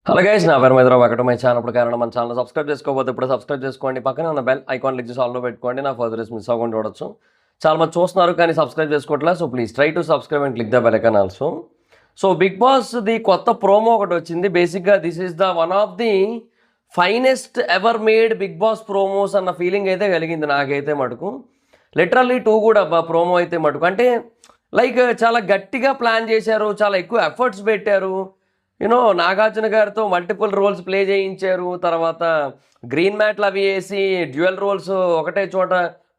Hello guys, నా పేరు మైద్రావు. Welcome to my channel. ఇప్పుడు కారణం మన ఛానల్ సబ్స్క్రైబ్ చేసుకోకపోతే ఇప్పుడు సబ్స్క్రైబ్ చేసుకోండి. పక్కనే ఉన్న బెల్ ఐకాన్ క్లిక్ చేసి ఆల్లో పెట్టుకోండి. నా ఫర్దర్స్ మిస్ అవ్వకుండా చూడొచ్చు. చాలా మంది చూస్తున్నారు కానీ సబ్స్క్రైబ్ చేసుకోవట్లేదు. So please try to subscribe and click the bell icon also. So Bigg Boss ది కొత్త ప్రోమో ఒకటి వచ్చింది. బేసిక్గా this is the one of the finest ever made Bigg Boss promos అన్న ఫీలింగ్ అయితే కలిగింది నాకైతే మటుకు. లిటరల్లీ 2 కూడా ప్రోమో అయితే మటుకు అంటే లైక్ చాలా గట్టిగా ప్లాన్ చేశారు, చాలా ఎక్కువ ఎఫర్ట్స్ పెట్టారు. నాగార్జున గారితో మల్టిపుల్ రోల్స్ ప్లే చేయించారు. తర్వాత గ్రీన్ మ్యాట్లు అవి వేసి డ్యూయల్ రోల్స్ ఒకటే చోట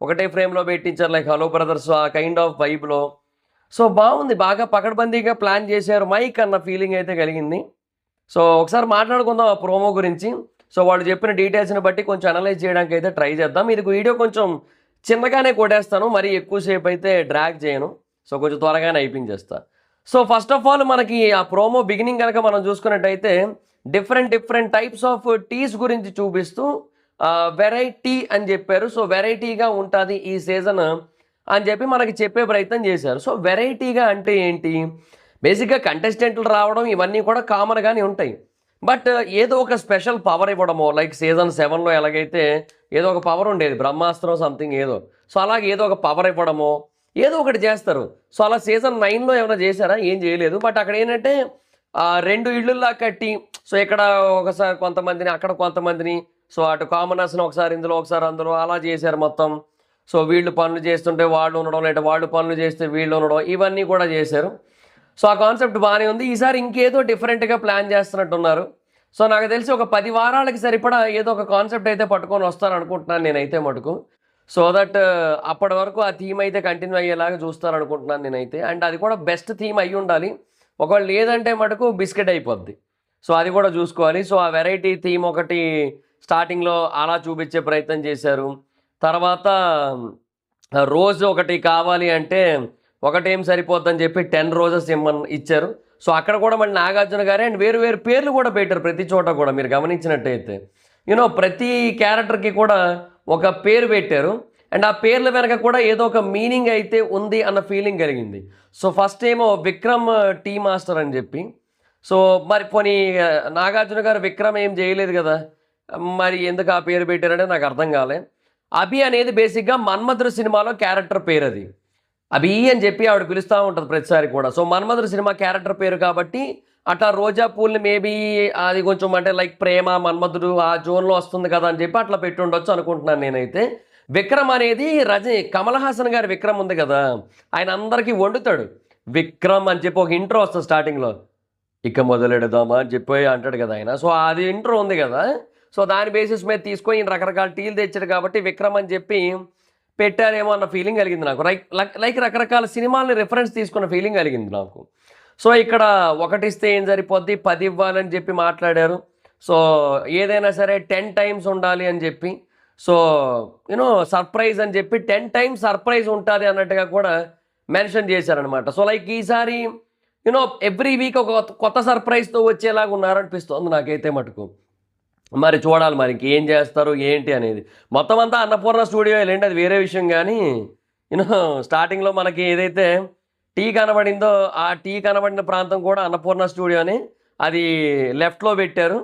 ఒకటే ఫ్రేమ్లో పెట్టించారు, లైక్ హలో బ్రదర్స్ ఆ కైండ్ ఆఫ్ వైబ్లో. సో బాగుంది, బాగా పకడ్బందీగా ప్లాన్ చేశారు మైక్ అన్న ఫీలింగ్ అయితే కలిగింది. సో ఒకసారి మాట్లాడుకుందాం ఆ ప్రోమో గురించి. సో వాళ్ళు చెప్పిన డీటెయిల్స్ని బట్టి కొంచెం అనలైజ్ చేయడానికి అయితే ట్రై చేద్దాం. ఇది వీడియో కొంచెం చిన్నగానే కొట్టేస్తాను, మరీ ఎక్కువసేపు అయితే డ్రాగ్ చేయను. సో కొంచెం త్వరగానే అయిపించేస్తాను. సో ఫస్ట్ ఆఫ్ ఆల్ మనకి ఆ ప్రోమో బిగినింగ్ కనుక మనం చూసుకున్నట్టయితే డిఫరెంట్ టైప్స్ ఆఫ్ టీస్ గురించి చూపిస్తూ వెరైటీ అని చెప్పారు. సో వెరైటీగా ఉంటుంది ఈ సీజన్ అని చెప్పి మనకి చెప్పే ప్రయత్నం చేశారు. సో వెరైటీగా అంటే ఏంటి? బేసిక్గా కంటెస్టెంట్లు రావడం ఇవన్నీ కూడా కామన్గానే ఉంటాయి. బట్ ఏదో ఒక స్పెషల్ పవర్ ఇవ్వడమో, లైక్ సీజన్ 7లో ఎలాగైతే ఏదో ఒక పవర్ ఉండేది, బ్రహ్మాస్త్రం సంథింగ్ ఏదో. సో అలాగే ఏదో ఒక పవర్ ఇవ్వడమో ఏదో ఒకటి చేస్తారు. సో అలా సీజన్ 9లో ఏమైనా చేశారా? ఏం చేయలేదు. బట్ అక్కడ ఏంటంటే 2 ఇళ్ళుల్లా కట్టి, సో ఇక్కడ ఒకసారి కొంతమందిని, అక్కడ కొంతమందిని, సో అటు కామనర్స్ని ఒకసారి ఇందులో ఒకసారి అందులో అలా చేశారు మొత్తం. సో వీళ్ళు పనులు చేస్తుంటే వాళ్ళు ఉండడం, లేదా వాళ్ళు పనులు చేస్తే వీళ్ళు ఉండడం, ఇవన్నీ కూడా చేశారు. సో ఆ కాన్సెప్ట్ బాగానే ఉంది. ఈసారి ఇంకేదో డిఫరెంట్గా ప్లాన్ చేస్తున్నట్టున్నారు. సో నాకు తెలిసి ఒక 10 వారాలకి సరిపడా ఏదో ఒక కాన్సెప్ట్ అయితే పట్టుకొని వస్తారనుకుంటున్నాను నేనైతే మటుకు. సో దట్ అప్పటి వరకు ఆ థీమ్ అయితే కంటిన్యూ అయ్యేలాగా చూస్తారనుకుంటున్నాను నేనైతే. అండ్ అది కూడా బెస్ట్ థీమ్ అయ్యి ఉండాలి. ఒకవేళ లేదంటే మటుకు బిస్కెట్ అయిపోద్ది. సో అది కూడా చూసుకోవాలి. సో ఆ వెరైటీ థీమ్ ఒకటి స్టార్టింగ్లో అలా చూపించే ప్రయత్నం చేశారు. తర్వాత రోజు ఒకటి కావాలి అంటే ఒకటేం సరిపోద్దని చెప్పి 10 రోజెస్ ఇచ్చారు. సో అక్కడ కూడా మళ్ళీ నాగార్జున గారే అండ్ వేరు వేరు పేర్లు కూడా పెట్టారు ప్రతి చోట కూడా. మీరు గమనించినట్టయితే ప్రతి క్యారెక్టర్కి కూడా ఒక పేరు పెట్టారు. అండ్ ఆ పేర్ల వెనక కూడా ఏదో ఒక మీనింగ్ అయితే ఉంది అన్న ఫీలింగ్ కలిగింది. సో ఫస్ట్ ఏమో విక్రమ్ టీ మాస్టర్ అని చెప్పి, సో మరి పోనీ నాగార్జున గారు విక్రమ్ ఏం చేయలేదు కదా, మరి ఎందుకు ఆ పేరు పెట్టారంటే నాకు అర్థం కాలే. అభి అనేది బేసిక్గా మన్మధుడు సినిమాలో క్యారెక్టర్ పేరు, అది అభి అని చెప్పి ఆవిడ పిలుస్తూ ఉంటుంది ప్రతిసారి కూడా. సో మన్మధుడు సినిమా క్యారెక్టర్ పేరు కాబట్టి అట్లా రోజా పూల్ని మేబీ అది కొంచెం అంటే లైక్ ప్రేమ మన్మధుడు ఆ జోన్లో వస్తుంది కదా అని చెప్పి అట్లా పెట్టి ఉండొచ్చు అనుకుంటున్నాను నేనైతే. విక్రమ్ అనేది కమల్ హాసన్ గారి విక్రమ్ ఉంది కదా, ఆయన అందరికీ వండుతాడు విక్రమ్ అని చెప్పి ఒక ఇంట్రో వస్తుంది స్టార్టింగ్లో, ఇక మొదలెడదామా అని చెప్పి అంటాడు కదా ఆయన. సో అది ఇంట్రో ఉంది కదా, సో దాని బేసిస్ మీద తీసుకొని ఈయన రకరకాల టీలు తెచ్చాడు కాబట్టి విక్రమ్ అని చెప్పి పెట్టారేమో అన్న ఫీలింగ్ కలిగింది నాకు. లైక్ రకరకాల సినిమాలని రిఫరెన్స్ తీసుకున్న ఫీలింగ్ కలిగింది నాకు. సో ఇక్కడ ఒకటి ఇస్తే ఏం సరిపోద్ది, 10 ఇవ్వాలని చెప్పి మాట్లాడారు. సో ఏదైనా సరే 10 టైమ్స్ ఉండాలి అని చెప్పి, సో సర్ప్రైజ్ అని చెప్పి 10 టైమ్స్ సర్ప్రైజ్ ఉంటుంది అన్నట్టుగా కూడా మెన్షన్ చేశారనమాట. సో లైక్ ఈసారి ఎవ్రీ వీక్ ఒక కొత్త సర్ప్రైజ్తో వచ్చేలాగా ఉన్నారనిపిస్తుంది నాకైతే మటుకు. మరి చూడాలి మరి ఇంకేం చేస్తారు ఏంటి అనేది. మొత్తం అంతా అన్నపూర్ణ స్టూడియో వెళ్ళండి, అది వేరే విషయం. కానీ స్టార్టింగ్లో మనకి ఏదైతే టీ కనబడిందో ఆ టీ కనబడిన ప్రాంతం కూడా అన్నపూర్ణ స్టూడియోని అది లెఫ్ట్లో పెట్టారు.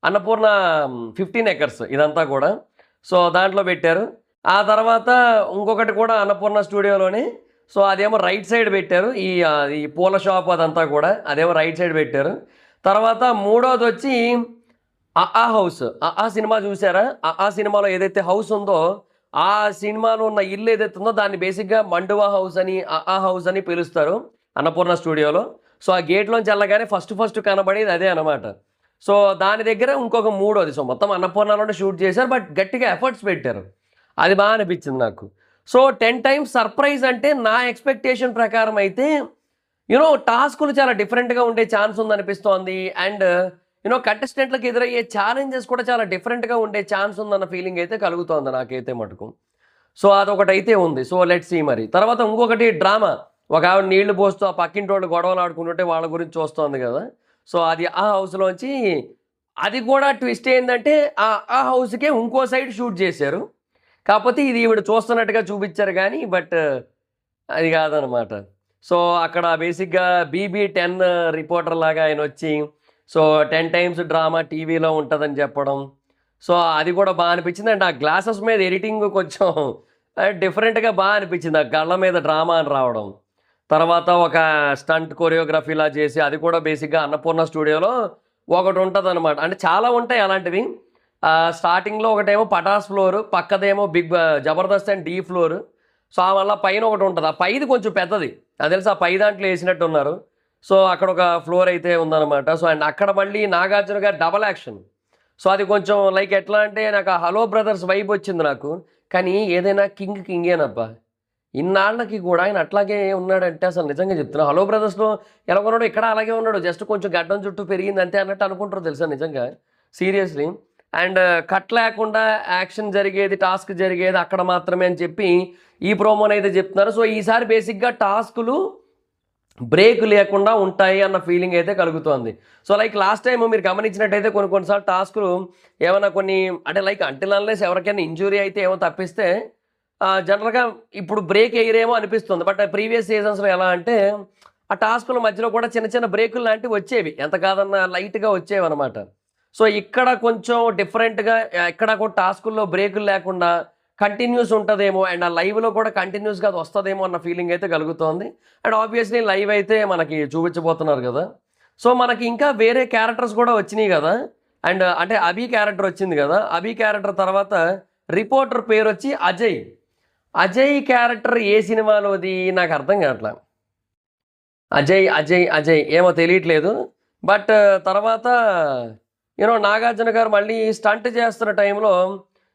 అన్నపూర్ణ 15 ఎకర్స్ ఇదంతా కూడా, సో దాంట్లో పెట్టారు. ఆ తర్వాత ఇంకొకటి కూడా అన్నపూర్ణ స్టూడియోలోనే, సో అదేమో రైట్ సైడ్ పెట్టారు. ఈ పూల షాప్ అదంతా కూడా అదేమో రైట్ సైడ్ పెట్టారు. తర్వాత మూడోది వచ్చి ఆ హౌస్, ఆ సినిమా చూసారా? ఆ సినిమాలో ఏదైతే హౌస్ ఉందో ఆ సినిమాలో ఉన్న ఇల్లు ఏదైతే ఉందో దాన్ని బేసిక్గా మండువా హౌస్ అని ఆ హౌస్ అని పిలుస్తారు అన్నపూర్ణ స్టూడియోలో. సో ఆ గేట్లోంచి వెళ్ళగానే ఫస్ట్ కనబడేది అదే అనమాట. సో దాని దగ్గర ఇంకొక మూడోది. సో మొత్తం అన్నపూర్ణలోనే షూట్ చేశారు, బట్ గట్టిగా ఎఫర్ట్స్ పెట్టారు. అది బాగా అనిపించింది నాకు. సో 10 టైమ్స్ సర్ప్రైజ్ అంటే నా ఎక్స్పెక్టేషన్ ప్రకారం అయితే టాస్కులు చాలా డిఫరెంట్గా ఉండే ఛాన్స్ ఉందనిపిస్తోంది. అండ్ కంటెస్టెంట్లకు ఎదురయ్యే ఛాలెంజెస్ కూడా చాలా డిఫరెంట్గా ఉండే ఛాన్స్ ఉందన్న ఫీలింగ్ అయితే కలుగుతోంది నాకైతే మటుకు. సో అదొకటైతే ఉంది. సో లెట్స్ సీ మరి. తర్వాత ఇంకొకటి డ్రామా, ఒక ఆవిడ నీళ్లు పోస్తూ ఆ పక్కింటి వాళ్ళు గొడవలు ఆడుకుంటుంటే వాళ్ళ గురించి చూస్తోంది కదా. సో అది ఆ హౌస్లోంచి, అది కూడా ట్విస్ట్ ఏంటంటే ఆ హౌస్కే ఇంకో సైడ్ షూట్ చేశారు. కాకపోతే ఇది ఈవిడ చూస్తున్నట్టుగా చూపించారు కానీ బట్ అది కాదనమాట. సో అక్కడ బేసిక్గా BB10 రిపోర్టర్ లాగా ఆయన వచ్చి సో 10 టైమ్స్ డ్రామా టీవీలో ఉంటుందని చెప్పడం. సో అది కూడా బాగా అనిపించింది. అండ్ ఆ గ్లాసెస్ మీద ఎడిటింగ్ కొంచెం డిఫరెంట్గా బాగా అనిపించింది. ఆ కళ్ళ మీద డ్రామా అని రావడం. తర్వాత ఒక స్టంట్ కొరియోగ్రఫీలా చేసి అది కూడా బేసిక్గా అన్నపూర్ణ స్టూడియోలో ఒకటి ఉంటుంది అనమాట. అంటే చాలా ఉంటాయి అలాంటివి. స్టార్టింగ్లో ఒకటేమో పటాస్ ఫ్లోర్, పక్కదేమో Jabardasth and Dhee floor. So ఆ వల్ల పైన ఒకటి ఉంటుంది. ఆ పైది కొంచెం పెద్దది, అది తెలుసు. ఆ పై దాంట్లో వేసినట్టు ఉన్నారు. సో అక్కడ ఒక ఫ్లోర్ అయితే ఉందన్నమాట. సో అండ్ అక్కడ మళ్ళీ నాగార్జున గారి డబల్ యాక్షన్. సో అది కొంచెం లైక్ ఎట్లా అంటే నాకు ఆ హలో బ్రదర్స్ వైబ్ వచ్చింది నాకు. కానీ ఏదైనా కింగేనబ్బా. ఇన్నాళ్ళకి కూడా ఆయన అట్లాగే ఉన్నాడంటే అసలు నిజంగా చెప్తున్నా. హలో బ్రదర్స్లో ఎలా ఉన్నాడు ఇక్కడ అలాగే ఉన్నాడు. జస్ట్ కొంచెం గడ్డం చుట్టూ పెరిగింది అంతే అన్నట్టు అనుకుంటారు తెలుసా నిజంగా, సీరియస్లీ. అండ్ కట్ లేకుండా యాక్షన్ జరిగేది, టాస్క్ జరిగేది అక్కడ మాత్రమే అని చెప్పి ఈ ప్రోమోని అయితే చెప్తున్నారు. సో ఈసారి బేసిక్గా టాస్కులు బ్రేక్ లేకుండా ఉంటాయి అన్న ఫీలింగ్ అయితే కలుగుతోంది. సో లైక్ లాస్ట్ టైం మీరు గమనించినట్టయితే కొన్నిసార్లు టాస్కులు ఏమైనా కొన్ని అంటే లైక్ అంటిల్ అన్లెస్ ఎవరికైనా ఇంజురీ అయితే ఏమో తప్పిస్తే జనరల్గా ఇప్పుడు బ్రేక్ వేయరేమో అనిపిస్తుంది. బట్ ప్రీవియస్ సీజన్స్లో ఎలా అంటే ఆ టాస్కుల మధ్యలో కూడా చిన్న చిన్న బ్రేకులు లాంటివి వచ్చేవి, ఎంత కాదన్నా లైట్గా వచ్చేవి అనమాట. సో ఇక్కడ కొంచెం డిఫరెంట్గా ఇక్కడ కూడా టాస్కుల్లో బ్రేకులు లేకుండా కంటిన్యూస్ ఉంటుందేమో, అండ్ ఆ లైవ్లో కూడా కంటిన్యూస్గా అది వస్తుందేమో అన్న ఫీలింగ్ అయితే కలుగుతోంది. అండ్ ఆబ్వియస్లీ లైవ్ అయితే మనకి చూపించబోతున్నారు కదా. సో మనకి ఇంకా వేరే క్యారెక్టర్స్ కూడా వచ్చినాయి కదా. అండ్ అంటే అభి క్యారెక్టర్ వచ్చింది కదా. అభి క్యారెక్టర్ తర్వాత రిపోర్టర్ పేరు వచ్చి అజయ్. అజయ్ క్యారెక్టర్ ఏ సినిమాలోది నాకు అర్థం కావట్లా. అజయ్ అజయ్ అజయ్ ఏమో తెలియట్లేదు. బట్ తర్వాత నాగార్జున గారు మళ్ళీ స్టంట్ చేస్తున్న టైంలో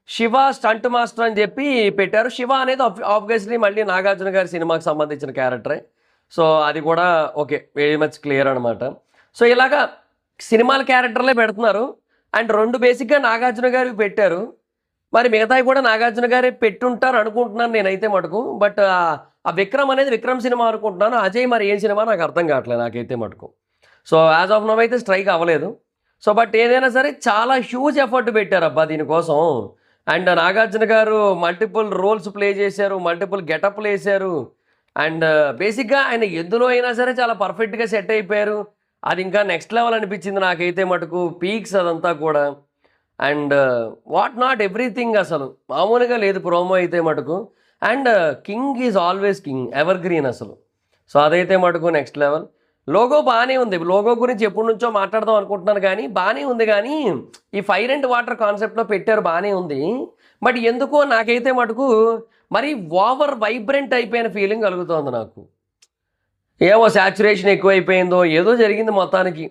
శివ స్టంట్ మాస్టర్ అని చెప్పి పెట్టారు. శివ అనేది ఆబ్వియస్లీ మళ్ళీ నాగార్జున గారి సినిమాకి సంబంధించిన క్యారెక్టరే. సో అది కూడా ఓకే, వెరీ మచ్ క్లియర్ అనమాట. సో ఇలాగా సినిమాల క్యారెక్టర్లే పెడుతున్నారు. అండ్ 2 బేసిక్గా నాగార్జున గారికి పెట్టారు. మరి మిగతావి కూడా నాగార్జున గారే పెట్టుంటారు అనుకుంటున్నాను నేనైతే మటుకు. బట్ ఆ విక్రమ్ అనేది విక్రమ్ సినిమా అనుకుంటున్నాను. అజయ్ మరి ఏం సినిమా నాకు అర్థం కావట్లేదు నాకైతే మటుకు. సో యాజ్ ఆఫ్ నవ్ అయితే స్ట్రైక్ అవ్వలేదు. సో బట్ ఏదైనా సరే చాలా హ్యూజ్ ఎఫర్ట్ పెట్టారు అబ్బా దీనికోసం. అండ్ నాగార్జున గారు మల్టిపుల్ రోల్స్ ప్లే చేశారు, మల్టిపుల్ గెటప్లు వేశారు. అండ్ బేసిక్గా ఆయన ఎందులో అయినా సరే చాలా పర్ఫెక్ట్గా సెట్ అయిపోయారు. అది ఇంకా నెక్స్ట్ లెవెల్ అనిపించింది నాకైతే మటుకు. పీక్స్ అదంతా కూడా. అండ్ వాట్ నాట్ ఎవ్రీథింగ్ అసలు మామూలుగా లేదు ప్రోమో అయితే మటుకు. And king is always king, ever green అసలు. సో అదైతే మటుకు నెక్స్ట్ లెవెల్. లోగో బాగానే ఉంది. లోగో గురించి ఎప్పటి నుంచో మాట్లాడదాం అనుకుంటున్నాను కానీ బాగానే ఉంది. కానీ ఈ ఫైర్ అండ్ వాటర్ కాన్సెప్ట్లో పెట్టారు, బాగానే ఉంది. బట్ ఎందుకో నాకైతే మటుకు మరి ఓవర్ వైబ్రెంట్ అయిపోయిన ఫీలింగ్ కలుగుతోంది నాకు. ఏమో శాచురేషన్ ఎక్కువైపోయిందో ఏదో జరిగింది మొత్తానికి.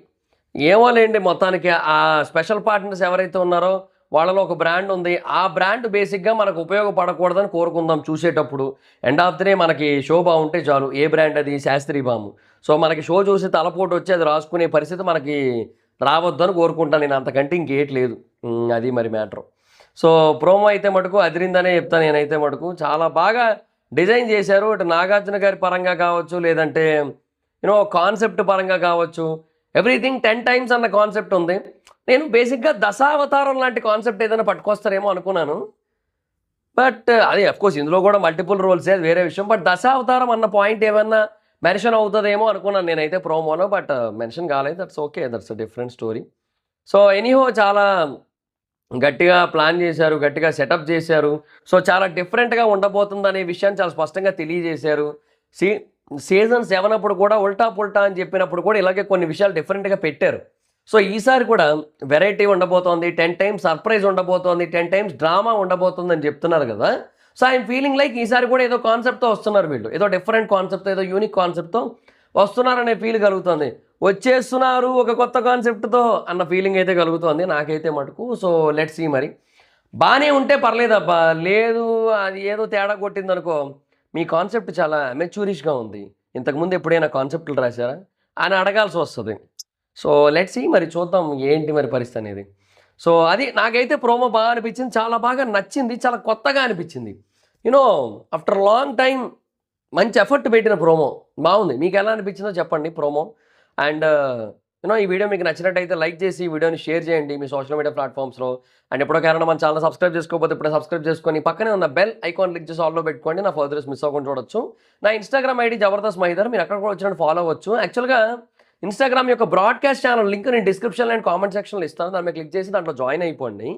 ఏమో లేండి, మొత్తానికి ఆ స్పెషల్ పార్ట్నర్స్ ఎవరైతే ఉన్నారో వాళ్ళలో ఒక బ్రాండ్ ఉంది. ఆ బ్రాండ్ బేసిక్గా మనకు ఉపయోగపడకూడదని కోరుకుందాం చూసేటప్పుడు. ఎండ్ ఆఫ్ ది డే మనకి షో బాగుంటే చాలు. ఏ బ్రాండ్ అది? శాస్త్రీ బాము. సో మనకి షో చూసి తలపోటు వచ్చి అది రాసుకునే పరిస్థితి మనకి రావద్దని కోరుకుంటాను నేను. అంతకంటే ఇంకేట్లేదు. అది మరి మ్యాటర్. సో ప్రోమో అయితే మటుకు అదిరిందనే చెప్తాను నేనైతే మటుకు. చాలా బాగా డిజైన్ చేశారు. ఇటు నాగార్జున గారి పరంగా కావచ్చు, లేదంటే కాన్సెప్ట్ పరంగా కావచ్చు. ఎవ్రీథింగ్ 10 టైమ్స్ అన్న కాన్సెప్ట్ ఉంది. నేను బేసిక్గా దశావతారం లాంటి కాన్సెప్ట్ ఏదైనా పట్టుకొస్తారేమో అనుకున్నాను. బట్ అది అఫ్కోర్స్ ఇందులో కూడా మల్టిపుల్ రోల్సే, అది వేరే విషయం. బట్ దశావతారం అన్న పాయింట్ ఏమన్నా మెన్షన్ అవుతుందేమో అనుకున్నాను నేనైతే ప్రోమోలో. బట్ మెన్షన్ కాలేదు. That's okay, that's a different story. So anyhow చాలా గట్టిగా ప్లాన్ చేశారు, గట్టిగా సెటప్ చేశారు. సో చాలా డిఫరెంట్గా ఉండబోతుందనే విషయాన్ని చాలా స్పష్టంగా తెలియజేశారు. సీజన్ 7 అప్పుడు కూడా ఉల్టా పుల్టా అని చెప్పినప్పుడు కూడా ఇలాగే కొన్ని విషయాలు డిఫరెంట్గా పెట్టారు. సో ఈసారి కూడా వెరైటీ ఉండబోతోంది, 10 టైమ్స్ సర్ప్రైజ్ ఉండబోతోంది, 10 టైమ్స్ డ్రామా ఉండబోతుంది అని చెప్తున్నారు కదా. సో ఐఎమ్ ఫీలింగ్ లైక్ ఈసారి కూడా ఏదో కాన్సెప్ట్తో వస్తున్నారు వీళ్ళు. ఏదో డిఫరెంట్ కాన్సెప్ట్తో, ఏదో యూనిక్ కాన్సెప్ట్తో వస్తున్నారనే ఫీల్ కలుగుతుంది. వచ్చేస్తున్నారు ఒక కొత్త కాన్సెప్ట్తో అన్న ఫీలింగ్ అయితే కలుగుతుంది నాకైతే మటుకు. So let's see. మరి బాగానే ఉంటే పర్లేదబ్బా, లేదు అది ఏదో తేడా కొట్టిందనుకో, మీ కాన్సెప్ట్ చాలా మెచ్యూరిష్గా ఉంది, ఇంతకుముందు ఎప్పుడైనా కాన్సెప్ట్లు రాశారా అని అడగాల్సి వస్తుంది. సో లెట్స్ సీ, మరి చూద్దాం ఏంటి మరి పరిస్థితి అనేది. సో అది నాకైతే ప్రోమో బాగా అనిపించింది, చాలా బాగా నచ్చింది, చాలా కొత్తగా అనిపించింది. ఆఫ్టర్ లాంగ్ టైం మంచి ఎఫర్ట్ పెట్టిన ప్రోమో బాగుంది. మీకు ఎలా అనిపించిందో చెప్పండి ప్రోమో. అండ్ ఈ వీడియో మీకు నచ్చినట్టయితే లైక్ చేసి ఈ వీడియోని షేర్ చేయండి మీ సోషల్ మీడియా ప్లాట్ఫామ్స్లో. అండ్ ఎప్పుడో కారణం మన ఛానల్ సబ్స్క్రైబ్ చేసుకోకపోతే ఇప్పుడే సబ్స్క్రైబ్ చేసుకొని పక్కనే ఉన్న బెల్ ఐకాన్ క్లిక్ చేసి ఆల్లో పెట్టుకోండి. నా ఫర్దర్స్ మిస్ అవ్వకుండా చూడొచ్చు. నా ఇన్స్టాగ్రామ్ ఐడి జబర్దస్త్ మహీధర్, మీరు అక్కడ కూడా వచ్చినట్టు ఫాలో అవ్వచ్చు. యాక్చువల్గా ఇన్‌స్టాగ్రామ్ యొక్క బ్రాడ్‌కాస్ట్ ఛానల్ లింక్ నేను డిస్క్రిప్షన్‌లో అండ్ కామెంట్ సెక్షన్‌లో ఇస్తాను. దాని మీద క్లిక్ చేసి దాంట్లో జాయిన్ అయిపోండి.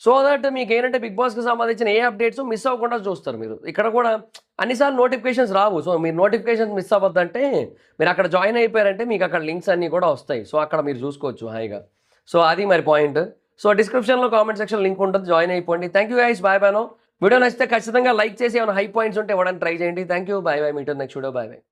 సో దట్ మీకేంటంటే 'బిగ్ బాస్'కి సంబంధించిన ఏ అప్డేట్స్ మిస్ అవ్వకుండా చూస్తారు మీరు. ఇక్కడ కూడా అన్ని సార్లు నోటిఫికేషన్స్ రావు. సో మీరు నోటిఫికేషన్స్ మిస్ అవ్వద్దంటే మీరు అక్కడ జాయిన్ అయిపోయారంటే మీకు అక్కడ లింక్స్ అన్నీ కూడా వస్తాయి. సో అక్కడ మీరు చూసుకోవచ్చు హాయిగా. సో అది మరి పాయింట్. సో డిస్క్రిప్షన్‌లో కామెంట్ సెక్షన్ లింక్ ఉంటుంది. జాయిన్ అయిపోండి. Thank you guys. Bye bye now. Video నచ్చితే ఖచ్చితంగా లైక్ చేసి ఏమైనా హై పాయింట్స్ ఉంటే ఇవ్వడానికి ట్రై చేయండి. Thank you. Bye bye. Meet next video. Bye bye.